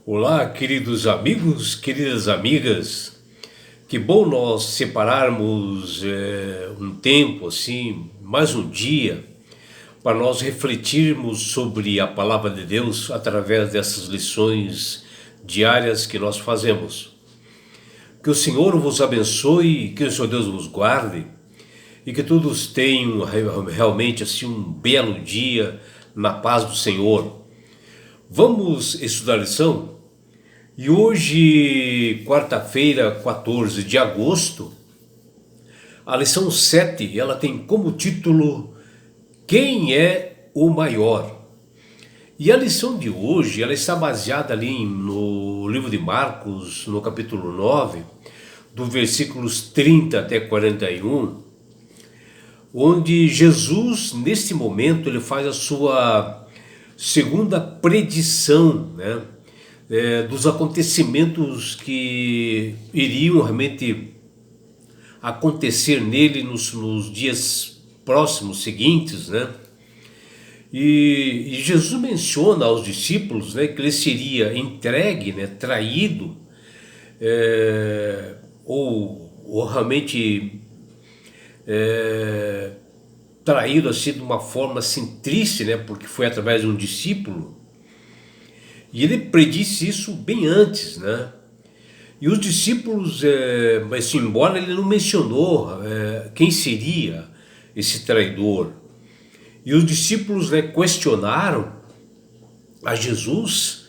Olá, queridos amigos, queridas amigas. Que bom nós separarmos um tempo assim, mais um dia, para nós refletirmos sobre a palavra de Deus através dessas lições diárias que nós fazemos. Que o Senhor vos abençoe, que o Senhor Deus vos guarde e que todos tenham realmente assim um belo dia na paz do Senhor. Vamos estudar a lição? E hoje, quarta-feira, 14 de agosto, a lição 7, ela tem como título Quem é o Maior? E a lição de hoje, ela está baseada ali no livro de Marcos, no capítulo 9, do versículos 30 até 41, onde Jesus, neste momento, ele faz a sua segunda predição, né? Dos acontecimentos que iriam realmente acontecer nele nos dias próximos, seguintes, né? E Jesus menciona aos discípulos, né, que ele seria entregue, né, traído, ou realmente traído assim de uma forma assim triste, né, porque foi através de um discípulo. E ele predisse isso bem antes, né? E os discípulos, mas embora ele não mencionou quem seria esse traidor, e os discípulos, né, questionaram a Jesus,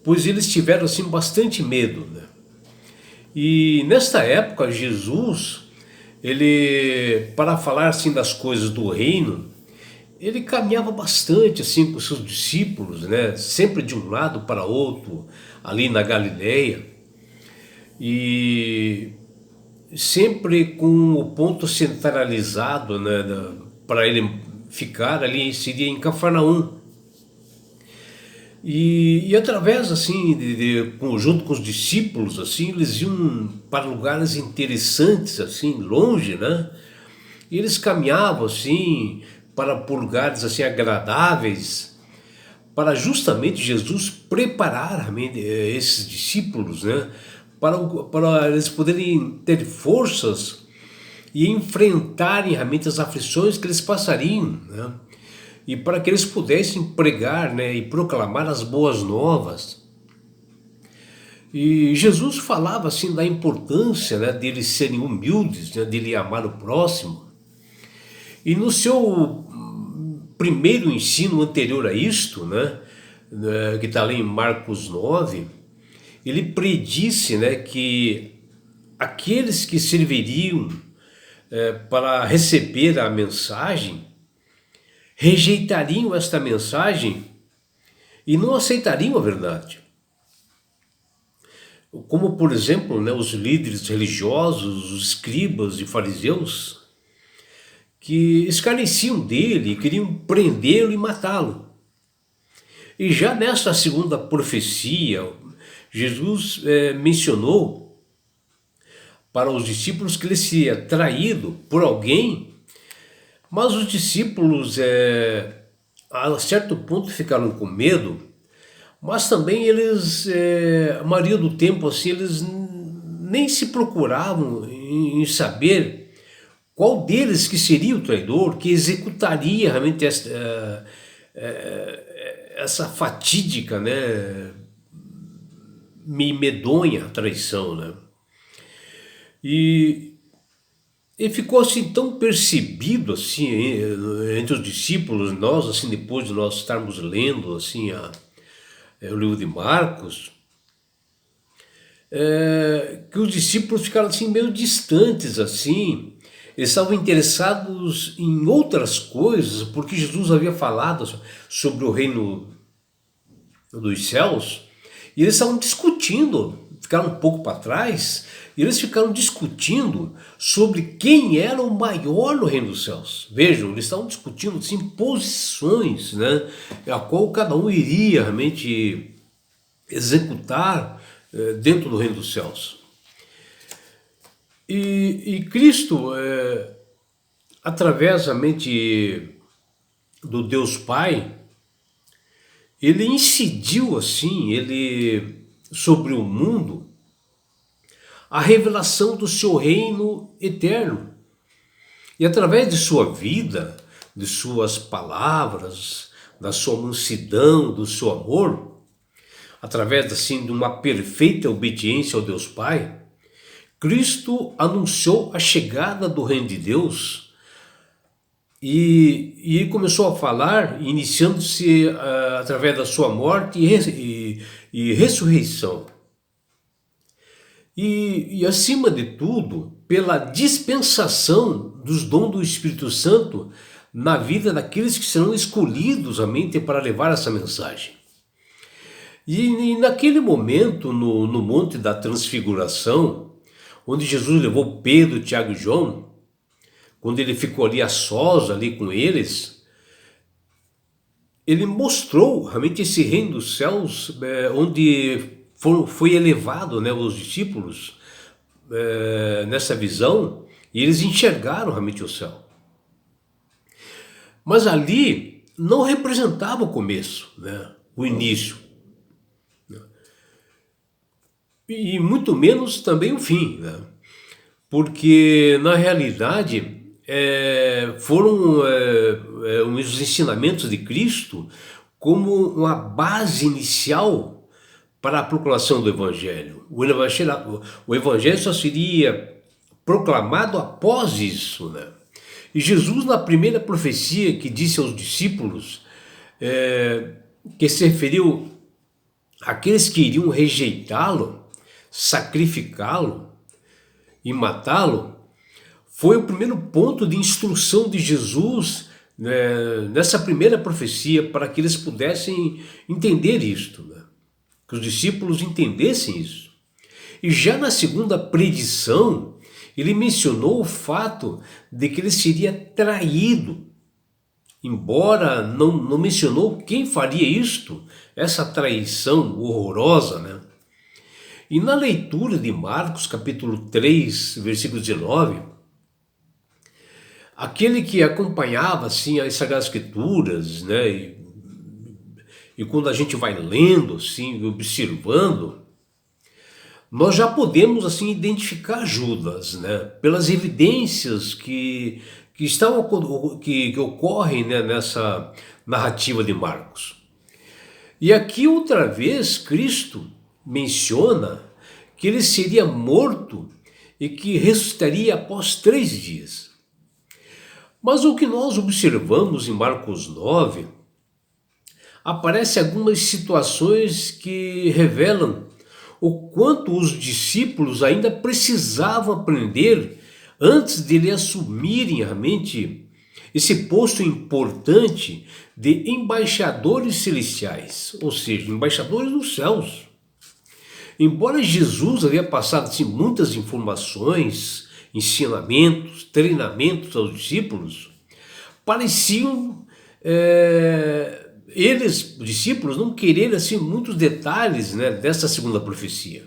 pois eles tiveram assim bastante medo, né? E nesta época Jesus, ele, para falar assim das coisas do reino, ele caminhava bastante assim com seus discípulos, né? Sempre de um lado para outro, ali na Galileia, e sempre com o ponto centralizado, né, para ele ficar ali seria em Cafarnaum. E através assim, junto com os discípulos, assim, eles iam para lugares interessantes, assim, longe, né? E eles caminhavam assim por lugares assim agradáveis, para justamente Jesus preparar esses discípulos, né, para eles poderem ter forças e enfrentarem realmente as aflições que eles passariam, né, e para que eles pudessem pregar, né, e proclamar as boas novas. E Jesus falava assim da importância, né, deles serem humildes, né, de amar o próximo. E no seu primeiro ensino anterior a isto, né, que está lá em Marcos 9, ele predisse, né, que aqueles que serviriam para receber a mensagem rejeitariam esta mensagem e não aceitariam a verdade. Como, por exemplo, né, os líderes religiosos, os escribas e fariseus, que escarneciam dele e queriam prendê-lo e matá-lo. E já nesta segunda profecia, Jesus mencionou para os discípulos que ele seria traído por alguém, mas os discípulos a certo ponto ficaram com medo, mas também eles, a maioria do tempo assim, eles nem se procuravam em saber qual deles que seria o traidor, que executaria realmente essa fatídica, né, medonha traição, né? E ficou assim tão percebido assim entre os discípulos, nós assim depois de nós estarmos lendo assim o livro de Marcos, que os discípulos ficaram assim meio distantes assim. Eles estavam interessados em outras coisas, porque Jesus havia falado sobre o reino dos céus, e eles estavam discutindo, ficaram um pouco para trás, e eles ficaram discutindo sobre quem era o maior no reino dos céus. Vejam, eles estavam discutindo assim, posições, né, a qual cada um iria realmente executar dentro do reino dos céus. E Cristo, através realmente do Deus Pai, ele incidiu assim, ele sobre o mundo a revelação do seu reino eterno. E através de sua vida, de suas palavras, da sua mansidão, do seu amor, através assim de uma perfeita obediência ao Deus Pai, Cristo anunciou a chegada do reino de Deus e ele começou a falar, iniciando-se através da sua morte e ressurreição. E acima de tudo, pela dispensação dos dons do Espírito Santo na vida daqueles que serão escolhidos realmente para levar essa mensagem. E naquele momento, no Monte da Transfiguração, onde Jesus levou Pedro, Tiago e João, quando ele ficou ali a sós ali com eles, ele mostrou realmente esse reino dos céus, onde foi elevado, né, os discípulos nessa visão, e eles enxergaram realmente o céu. Mas ali não representava o começo, né, o início. E muito menos também o fim, né? Porque na realidade foram os ensinamentos de Cristo como uma base inicial para a proclamação do Evangelho. O Evangelho só seria proclamado após isso, né? E Jesus, na primeira profecia que disse aos discípulos, que se referiu àqueles que iriam rejeitá-lo, sacrificá-lo e matá-lo, foi o primeiro ponto de instrução de Jesus, né, nessa primeira profecia, para que eles pudessem entender isto, né? Que os discípulos entendessem isso. E já na segunda predição, ele mencionou o fato de que ele seria traído, embora não mencionou quem faria isto, essa traição horrorosa, né? E na leitura de Marcos, capítulo 3, versículo 19, aquele que acompanhava assim as Sagradas Escrituras, né, e quando a gente vai lendo, assim, observando, nós já podemos assim identificar Judas, né, pelas evidências que ocorrem, né, nessa narrativa de Marcos. E aqui outra vez Cristo menciona que ele seria morto e que ressuscitaria após 3 dias. Mas o que nós observamos em Marcos 9, aparecem algumas situações que revelam o quanto os discípulos ainda precisavam aprender antes de ele assumirem realmente esse posto importante de embaixadores celestiais, ou seja, embaixadores dos céus. Embora Jesus havia passado assim, muitas informações, ensinamentos, treinamentos aos discípulos, pareciam eles, os discípulos, não quererem assim, muitos detalhes, né, dessa segunda profecia.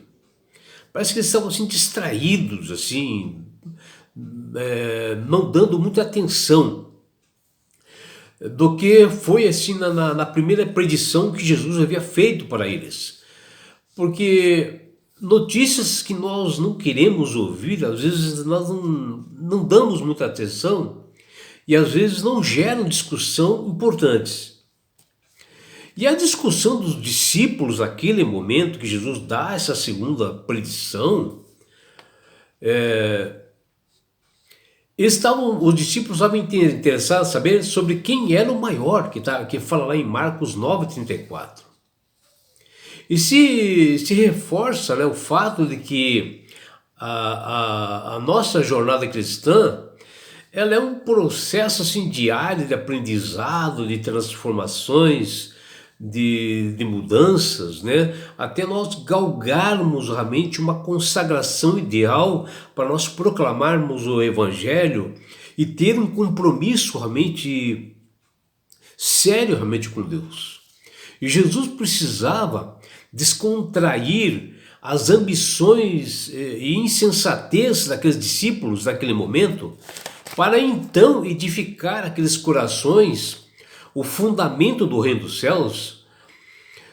Parece que eles estavam assim, distraídos, assim, não dando muita atenção do que foi assim, na primeira predição que Jesus havia feito para eles. Porque notícias que nós não queremos ouvir, às vezes nós não damos muita atenção e às vezes não geram discussão importantes. E a discussão dos discípulos naquele momento que Jesus dá essa segunda predição, os discípulos estavam interessados em saber sobre quem era o maior, que fala lá em Marcos 9:34. E se reforça, né, o fato de que a nossa jornada cristã, ela é um processo assim, diário de aprendizado, de transformações, de mudanças, né, até nós galgarmos realmente uma consagração ideal para nós proclamarmos o Evangelho e ter um compromisso realmente sério realmente com Deus. E Jesus precisava descontrair as ambições e insensatez daqueles discípulos naquele momento, para então edificar aqueles corações, o fundamento do reino dos céus,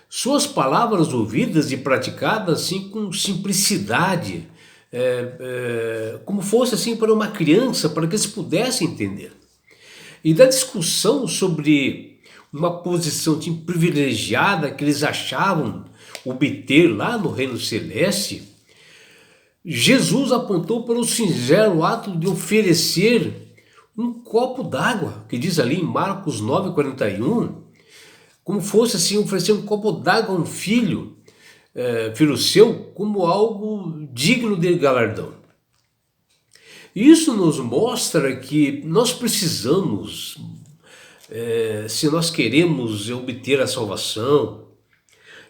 Suas palavras ouvidas e praticadas assim com simplicidade, como fosse assim para uma criança, para que eles pudessem entender. E da discussão sobre uma posição assim, privilegiada que eles achavam obter lá no reino celeste, Jesus apontou para o singelo ato de oferecer um copo d'água, que diz ali em Marcos 9,41, como fosse assim oferecer um copo d'água a um filho, filho seu, como algo digno de galardão. Isso nos mostra que nós precisamos, se nós queremos obter a salvação,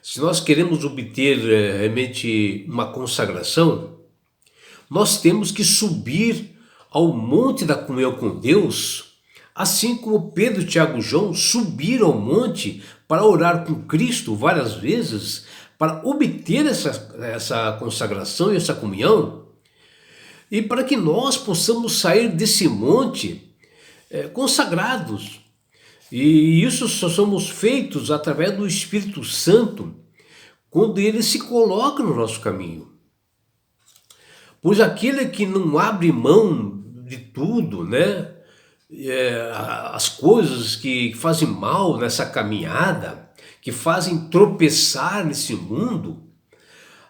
se nós queremos obter realmente uma consagração, nós temos que subir ao monte da comunhão com Deus, assim como Pedro, Tiago e João subiram ao monte para orar com Cristo várias vezes, para obter essa consagração e essa comunhão, e para que nós possamos sair desse monte consagrados. E isso só somos feitos através do Espírito Santo, quando ele se coloca no nosso caminho. Pois aquele que não abre mão de tudo, né? As coisas que fazem mal nessa caminhada, que fazem tropeçar nesse mundo,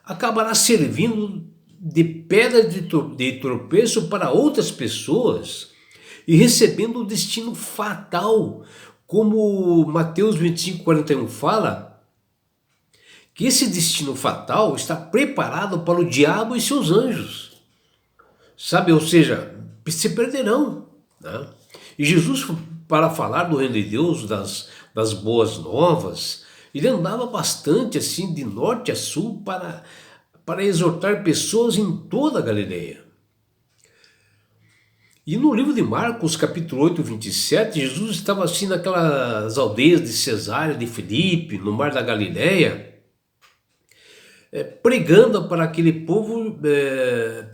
acabará servindo de pedra de tropeço para outras pessoas e recebendo um destino fatal, como Mateus 25,41 fala, que esse destino fatal está preparado para o diabo e seus anjos, sabe? Ou seja, se perderão, né? E Jesus, para falar do reino de Deus, das boas novas, ele andava bastante assim de norte a sul para exortar pessoas em toda a Galileia. E no livro de Marcos, capítulo 8, 27, Jesus estava assim naquelas aldeias de Cesareia de Filipe, no mar da Galileia, pregando para aquele povo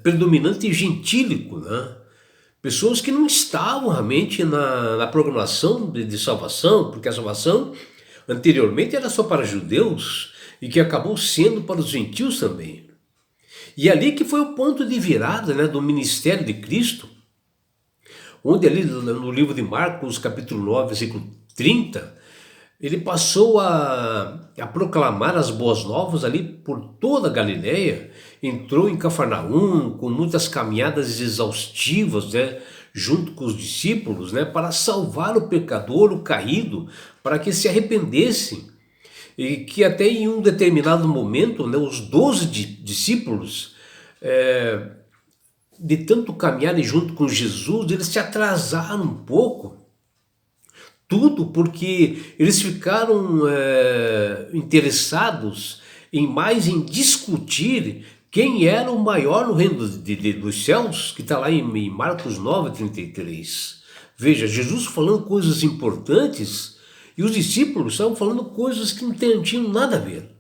predominante gentílico, né? Pessoas que não estavam realmente na programação de salvação, porque a salvação anteriormente era só para judeus e que acabou sendo para os gentios também. E ali que foi o ponto de virada, né, do ministério de Cristo, onde ali no livro de Marcos, capítulo 9, versículo 30, ele passou a proclamar as boas novas ali por toda a Galileia, entrou em Cafarnaum com muitas caminhadas exaustivas, né, junto com os discípulos, né, para salvar o pecador, o caído, para que se arrependessem. E que até em um determinado momento, né, os 12 discípulos, de tanto caminharem junto com Jesus, eles se atrasaram um pouco. Tudo porque eles ficaram interessados em discutir quem era o maior no reino dos céus, que está lá em Marcos 9,33. Veja, Jesus falando coisas importantes e os discípulos estavam falando coisas que não tinham nada a ver.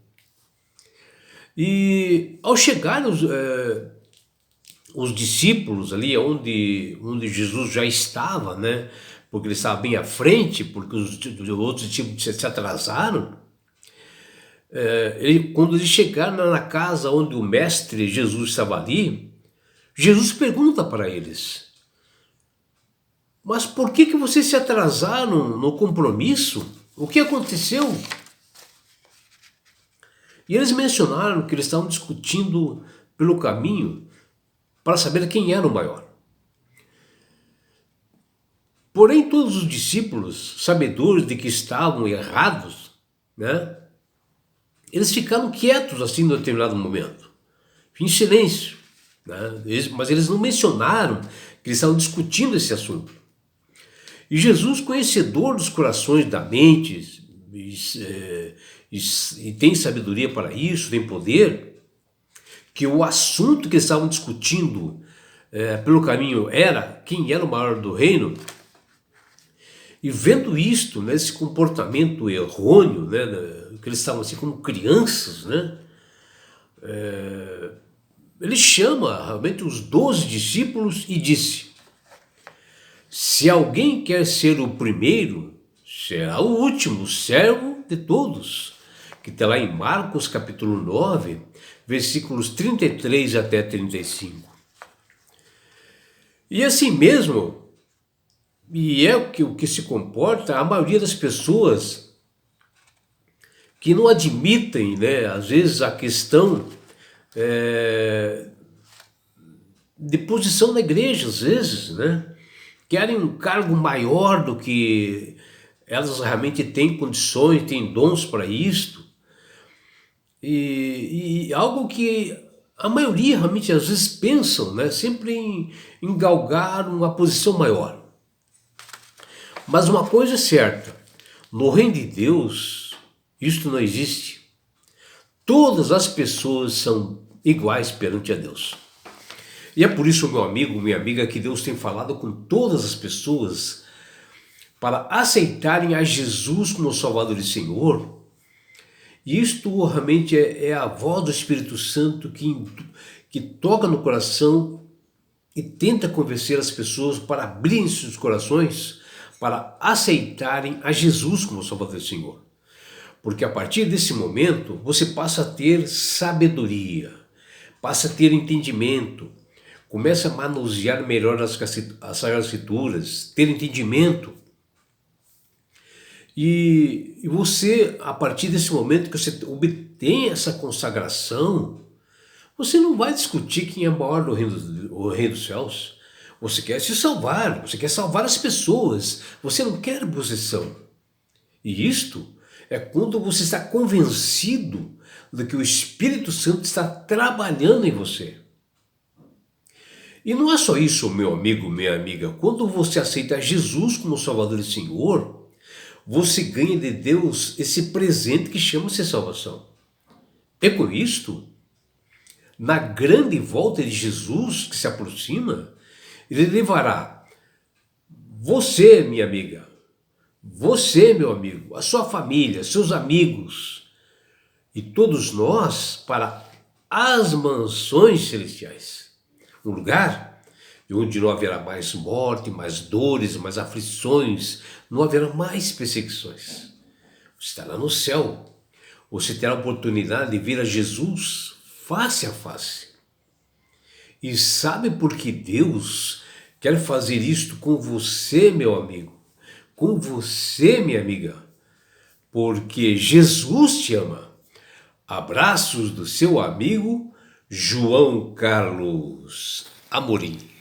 E ao chegar os discípulos ali onde Jesus já estava, né? Porque ele estava bem à frente, porque os outros discípulos se atrasaram. Quando eles chegaram na casa onde o mestre Jesus estava ali, Jesus pergunta para eles: mas por que vocês se atrasaram no compromisso? O que aconteceu? E eles mencionaram que eles estavam discutindo pelo caminho para saber quem era o maior. Porém, todos os discípulos, sabedores de que estavam errados, né, eles ficaram quietos assim em determinado momento, em silêncio, né? Mas eles não mencionaram que eles estavam discutindo esse assunto. E Jesus, conhecedor dos corações, da mente, e tem sabedoria para isso, tem poder, que o assunto que eles estavam discutindo pelo caminho era quem era o maior do reino. E vendo isto, né, esse comportamento errôneo, né, que eles estavam assim como crianças, né, ele chama realmente os 12 discípulos e disse: se alguém quer ser o primeiro, será o último, servo de todos. que está lá em Marcos capítulo 9, versículos 33 até 35. E assim mesmo, e é o que se comporta a maioria das pessoas que não admitem, né, às vezes, a questão de posição na igreja, às vezes, né? Querem um cargo maior do que elas realmente têm condições, têm dons para isto. E algo que a maioria realmente às vezes pensam, né? Sempre em galgar uma posição maior. Mas uma coisa é certa, no reino de Deus, isto não existe. Todas as pessoas são iguais perante a Deus. E é por isso, meu amigo, minha amiga, que Deus tem falado com todas as pessoas para aceitarem a Jesus como Salvador e Senhor. E isto realmente é a voz do Espírito Santo que toca no coração e tenta convencer as pessoas para abrirem seus corações, para aceitarem a Jesus como Salvador e Senhor. Porque a partir desse momento você passa a ter sabedoria, passa a ter entendimento, começa a manusear melhor as Sagradas Escrituras, ter entendimento. E você, a partir desse momento que você obtém essa consagração, você não vai discutir quem é maior no reino dos céus. Você quer se salvar, você quer salvar as pessoas, você não quer posição. E isto é quando você está convencido de que o Espírito Santo está trabalhando em você. E não é só isso, meu amigo, minha amiga. Quando você aceita Jesus como Salvador e Senhor, você ganha de Deus esse presente que chama-se salvação. E com isto, na grande volta de Jesus que se aproxima, ele levará você, minha amiga, você, meu amigo, a sua família, seus amigos e todos nós para as mansões celestiais. Um lugar onde não haverá mais morte, mais dores, mais aflições, não haverá mais perseguições. Você estará no céu. Você terá a oportunidade de ver a Jesus face a face. E sabe por que Deus quer fazer isto com você, meu amigo? Com você, minha amiga? Porque Jesus te ama. Abraços do seu amigo João Carlos Amorim.